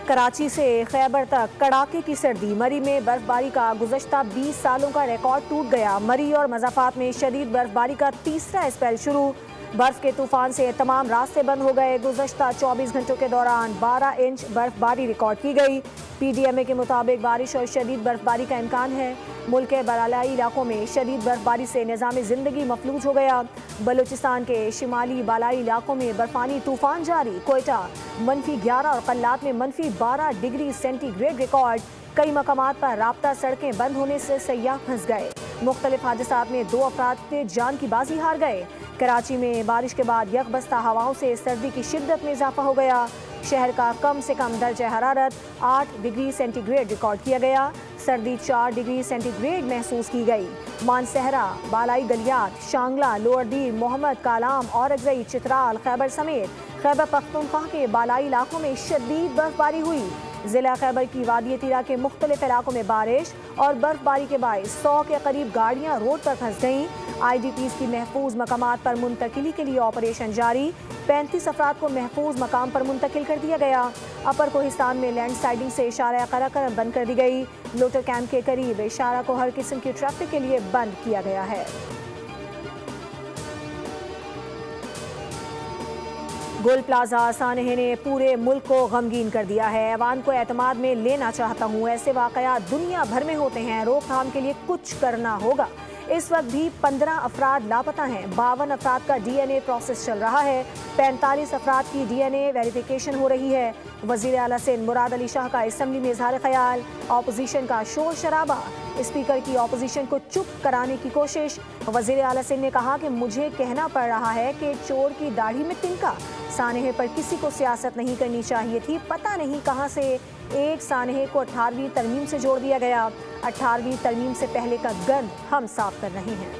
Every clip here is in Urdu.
کراچی سے خیبر تک کڑاکے کی سردی، مری میں برف باری کا گزشتہ 20 سالوں کا ریکارڈ ٹوٹ گیا۔ مری اور مضافات میں شدید برف باری کا تیسرا اسپیل شروع، برف کے طوفان سے تمام راستے بند ہو گئے۔ گزشتہ 24 گھنٹوں کے دوران 12 انچ برف باری ریکارڈ کی گئی۔ پی ڈی ایم اے کے مطابق بارش اور شدید برف باری کا امکان ہے۔ ملک کے بالائی علاقوں میں شدید برف باری سے نظام زندگی مفلوج ہو گیا۔ بلوچستان کے شمالی بالائی علاقوں میں برفانی طوفان جاری، کوئٹہ -11 اور قلات میں -12 ڈگری سینٹی گریڈ ریکارڈ۔ کئی مقامات پر رابطہ سڑکیں بند ہونے سے سیاح پھنس گئے۔ مختلف حادثات میں 2 افراد جان کی بازی ہار گئے۔ کراچی میں بارش کے بعد یکبستہ ہواؤں سے سردی کی شدت میں اضافہ ہو گیا۔ شہر کا کم سے کم درجہ حرارت 8 ڈگری سینٹی گریڈ ریکارڈ کیا گیا۔ سردی 4 ڈگری سینٹی گریڈ محسوس کی گئی۔ مانسہرہ، بالائی گلیات، شانگلہ، لوئر دیر، محمد کالام، اورگزئی، چترال، خیبر سمیت خیبر پختونخوا کے بالائی علاقوں میں شدید برف باری ہوئی۔ ضلع خیبر کی وادی طیرہ کے مختلف علاقوں میں بارش اور برف باری کے باعث 100 کے قریب گاڑیاں روڈ پر پھنس گئیں۔ آئی ڈی پیز کی محفوظ مقامات پر منتقلی کے لیے آپریشن جاری، 35 افراد کو محفوظ مقام پر منتقل کر دیا گیا۔ اپر کوہستان میں لینڈ سلائڈنگ سے اشارہ قراقرم بند کر دی گئی۔ لوٹر کیمپ کے قریب اشارہ کو ہر قسم کی ٹریفک کے لیے بند کیا گیا ہے۔ گل پلازہ سانحے نے پورے ملک کو غمگین کر دیا ہے۔ ایوان کو اعتماد میں لینا چاہتا ہوں، ایسے واقعات دنیا بھر میں ہوتے ہیں، روک تھام کے لیے کچھ کرنا ہوگا۔ اس وقت بھی 15 افراد لاپتہ ہیں، 52 افراد کا ڈی این اے پروسیس چل رہا ہے، 45 افراد کی ڈی این اے ویریفیکیشن ہو رہی ہے۔ وزیر اعلیٰ سندھ مراد علی شاہ کا اسمبلی میں اظہار خیال، اپوزیشن کا شور شرابہ، اسپیکر کی اپوزیشن کو چپ کرانے کی کوشش۔ وزیر اعلیٰ سندھ نے کہا کہ مجھے کہنا پڑ رہا ہے کہ چور کی داڑھی میں تنکا، سانحے پر کسی کو سیاست نہیں کرنی چاہیے تھی، پتہ نہیں کہاں سے ایک سانحے کو 18ویں ترمیم سے جوڑ دیا گیا۔ 18ویں ترمیم سے پہلے کا گند ہم صاف کر رہے ہیں۔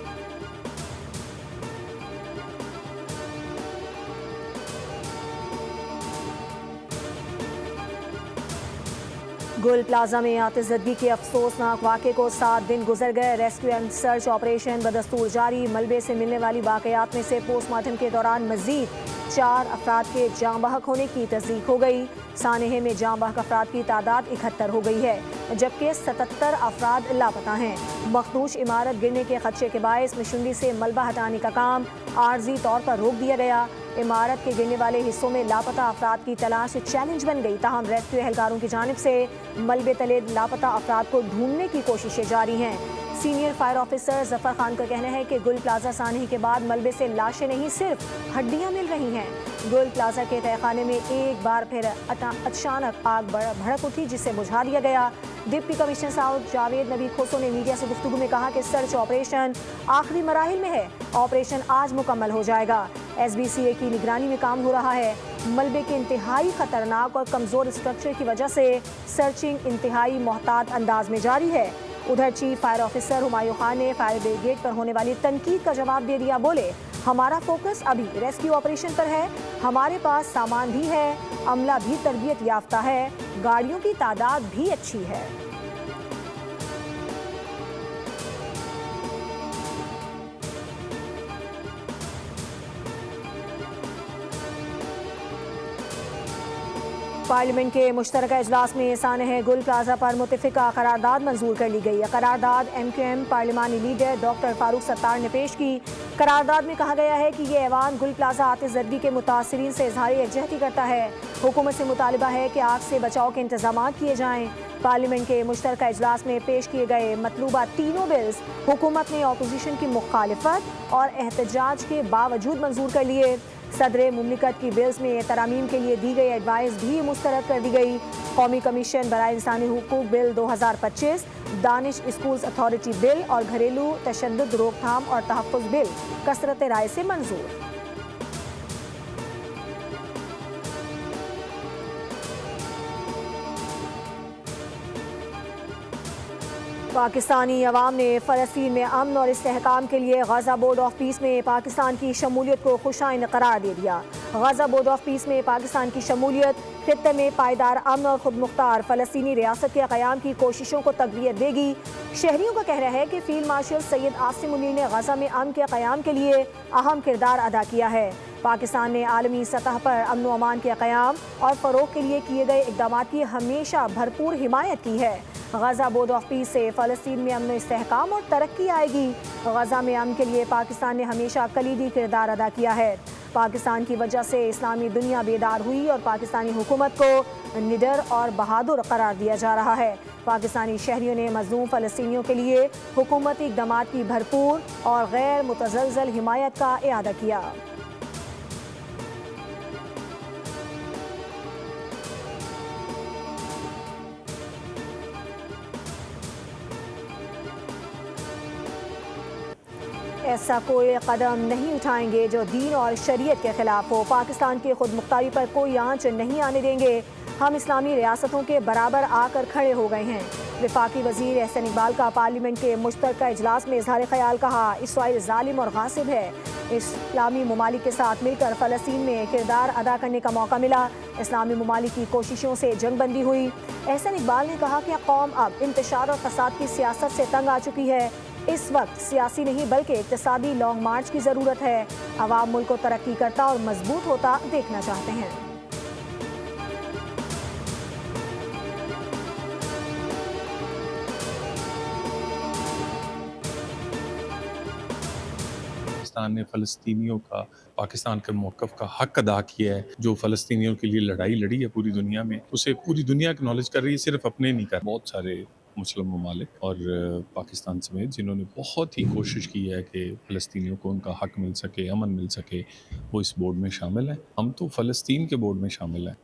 گل پلازہ میں آتش زدگی کے افسوسناک واقعے کو 7 دن گزر گئے۔ ریسکیو اینڈ سرچ آپریشن بدستور جاری۔ ملبے سے ملنے والی باقیات میں سے پوسٹ مارٹم کے دوران مزید 4 افراد کے جاں بحق ہونے کی تصدیق ہو گئی۔ سانحے میں جاں بحق افراد کی تعداد 71 ہو گئی ہے، جبکہ 77 افراد لاپتہ ہیں۔ مخدوش عمارت گرنے کے خدشے کے باعث مشندی سے ملبہ ہٹانے کا کام عارضی طور پر روک دیا گیا۔ عمارت کے گرنے والے حصوں میں لاپتہ افراد کی تلاش چیلنج بن گئی، تاہم ریسکیو اہلکاروں کی جانب سے ملبے تلے لاپتہ افراد کو ڈھونڈنے کی کوششیں جاری ہیں۔ Senior fire officer Zafar Khan کا کہنا ہے کہ گل پلازہ سانحے کے بعد ملبے سے لاشیں نہیں صرف ہڈیاں مل رہی ہیں۔ گل پلازہ کے تہہ خانے میں ایک بار پھر اچانک آگ بھڑک اٹھی، جسے بجھا دیا گیا۔ ڈپٹی کمشنر ساؤتھ جاوید نبی کھوسو نے میڈیا سے گفتگو میں کہا کہ سرچ آپریشن آخری مراحل میں ہے، آپریشن آج مکمل ہو جائے گا۔ ایس بی سی اے کی نگرانی میں کام ہو رہا ہے۔ ملبے کے انتہائی خطرناک اور کمزور اسٹرکچر کی وجہ سے سرچنگ انتہائی محتاط انداز میں جاری ہے۔ ادھر chief fire officer Humayun Khan نے فائر بریگیڈ پر ہونے والی تنقید کا جواب دے دیا۔ بولے، ہمارا فوکس ابھی ریسکیو آپریشن پر ہے، ہمارے پاس سامان بھی ہے، عملہ بھی تربیت یافتہ ہے، گاڑیوں کی تعداد بھی اچھی ہے۔ پارلیمنٹ کے مشترکہ اجلاس میں سانحہ گل پلازہ پر متفقہ قرارداد منظور کر لی گئی۔ قرارداد ایم کیو ایم پارلیمانی لیڈر ڈاکٹر فاروق ستار نے پیش کی۔ قرارداد میں کہا گیا ہے کہ یہ ایوان گل پلازہ آتش زدگی کے متاثرین سے اظہار یکجہتی کرتا ہے۔ حکومت سے مطالبہ ہے کہ آگ سے بچاؤ کے انتظامات کیے جائیں۔ پارلیمنٹ کے مشترکہ اجلاس میں پیش کیے گئے مطلوبہ تینوں بلز حکومت نے اپوزیشن کی مخالفت اور احتجاج کے باوجود منظور کر لیے۔ صدر مملکت کی بلز میں ترامیم کے لیے دی گئی ایڈوائز بھی مسترد کر دی گئی۔ قومی کمیشن برائے انسانی حقوق بل 2025، دانش اسکولز اتھارٹی بل اور گھریلو تشدد روک تھام اور تحفظ بل کثرت رائے سے منظور۔ پاکستانی عوام نے فلسطین میں امن اور استحکام کے لیے غزہ بورڈ آف پیس میں پاکستان کی شمولیت کو خوشائن قرار دے دیا۔ غزہ بورڈ آف پیس میں پاکستان کی شمولیت خطے میں پائیدار امن اور خود مختار فلسطینی ریاست کے قیام کی کوششوں کو تقویت دے گی۔ شہریوں کا کہنا ہے کہ فیلڈ مارشل سید عاصم منیر نے غزہ میں امن کے قیام کے لیے اہم کردار ادا کیا ہے۔ پاکستان نے عالمی سطح پر امن و امان کے قیام اور فروغ کے لیے کیے گئے اقدامات کی ہمیشہ بھرپور حمایت کی ہے۔ غزہ بورڈ آف پیس سے فلسطین میں امن و استحکام اور ترقی آئے گی۔ غزہ میں امن کے لیے پاکستان نے ہمیشہ کلیدی کردار ادا کیا ہے۔ پاکستان کی وجہ سے اسلامی دنیا بیدار ہوئی اور پاکستانی حکومت کو نڈر اور بہادر قرار دیا جا رہا ہے۔ پاکستانی شہریوں نے مظلوم فلسطینیوں کے لیے حکومتی اقدامات کی بھرپور اور غیر متزلزل حمایت کا اعادہ کیا۔ ایسا کوئی قدم نہیں اٹھائیں گے جو دین اور شریعت کے خلاف ہو۔ پاکستان کی خود مختاری پر کوئی آنچ نہیں آنے دیں گے۔ ہم اسلامی ریاستوں کے برابر آ کر کھڑے ہو گئے ہیں۔ وفاقی وزیر احسن اقبال کا پارلیمنٹ کے مشترکہ اجلاس میں اظہار خیال، کہا اسرائیل ظالم اور غاصب ہے۔ اسلامی ممالک کے ساتھ مل کر فلسطین میں کردار ادا کرنے کا موقع ملا۔ اسلامی ممالک کی کوششوں سے جنگ بندی ہوئی۔ احسن اقبال نے کہا کہ قوم اب انتشار اور فساد کی سیاست سے تنگ آ چکی ہے۔ اس وقت سیاسی نہیں بلکہ اقتصادی لانگ مارچ کی ضرورت ہے۔ عوام ملک کو ترقی کرتا اور مضبوط ہوتا دیکھنا چاہتے ہیں۔ پاکستان نے فلسطینیوں کا، پاکستان کے موقف کا حق ادا کیا ہے۔ جو فلسطینیوں کے لیے لڑائی لڑی ہے پوری دنیا میں، اسے پوری دنیا اکنالج کر رہی ہے، صرف اپنے نہیں کر۔ بہت سارے مسلم ممالک اور پاکستان سمیت جنہوں نے بہت ہی کوشش کی ہے کہ فلسطینیوں کو ان کا حق مل سکے، امن مل سکے، وہ اس بورڈ میں شامل ہیں۔ ہم تو فلسطین کے بورڈ میں شامل ہیں۔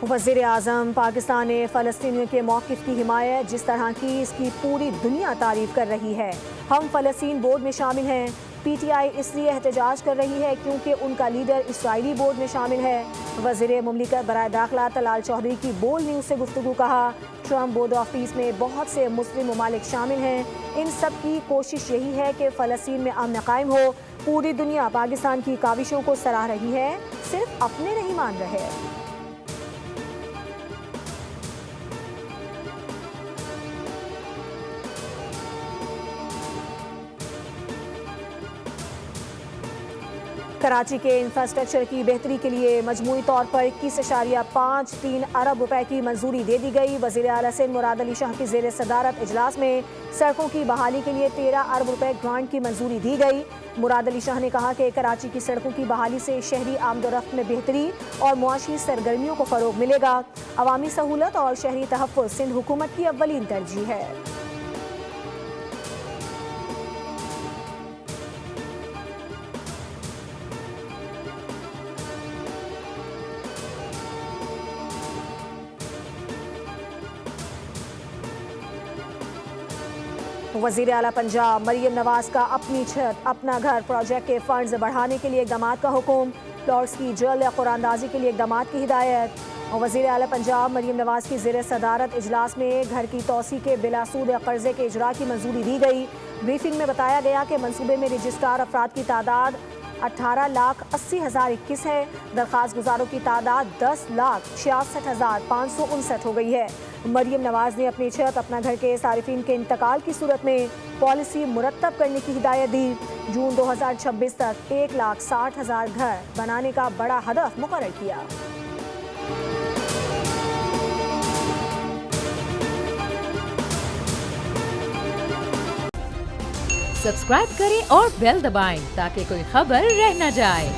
وزیر اعظم پاکستان نے فلسطینیوں کے موقف کی حمایت جس طرح کی اس کی پوری دنیا تعریف کر رہی ہے۔ ہم فلسطین بورڈ میں شامل ہیں۔ پی ٹی آئی اس لیے احتجاج کر رہی ہے کیونکہ ان کا لیڈر اسرائیلی بورڈ میں شامل ہے۔ وزیر مملکت برائے داخلہ طلال چودھری کی بول نیوز سے گفتگو، کہا ٹرمپ بورڈ آف پیس میں بہت سے مسلم ممالک شامل ہیں۔ ان سب کی کوشش یہی ہے کہ فلسطین میں امن قائم ہو۔ پوری دنیا پاکستان کی کاوشوں کو سراہ رہی ہے، صرف اپنے نہیں مان رہے۔ کراچی کے انفراسٹرکچر کی بہتری کے لیے مجموعی طور پر 21.53 ارب روپے کی منظوری دے دی گئی۔ وزیر اعلیٰ سندھ مراد علی شاہ کی زیر صدارت اجلاس میں سڑکوں کی بحالی کے لیے 13 ارب روپے گرانٹ کی منظوری دی گئی۔ مراد علی شاہ نے کہا کہ کراچی کی سڑکوں کی بحالی سے شہری آمد و رفت میں بہتری اور معاشی سرگرمیوں کو فروغ ملے گا۔ عوامی سہولت اور شہری تحفظ سندھ حکومت کی اولین ترجیح ہے۔ وزیر اعلیٰ پنجاب مریم نواز کا اپنی چھت اپنا گھر پروجیکٹ کے فنڈز بڑھانے کے لیے اقدامات کا حکم۔ پلاٹس کی جلد قرآن اندازی کے لیے اقدامات کی ہدایت۔ وزیر اعلیٰ پنجاب مریم نواز کی زیر صدارت اجلاس میں گھر کی توسیع کے بلا سود قرضے کے اجرا کی منظوری دی گئی۔ بریفنگ میں بتایا گیا کہ منصوبے میں رجسٹرار افراد کی تعداد 18,80,021 ہے۔ درخواست گزاروں کی تعداد 10,66,559 ہو گئی ہے۔ مریم نواز نے اپنی چھت اپنا گھر کے صارفین کے انتقال کی صورت میں پالیسی مرتب کرنے کی ہدایت دی۔ جون 2026 تک 1,60,000 گھر بنانے کا بڑا ہدف مقرر کیا۔ سبسکرائب کریں اور بیل دبائیں تاکہ کوئی خبر رہ نہ جائے۔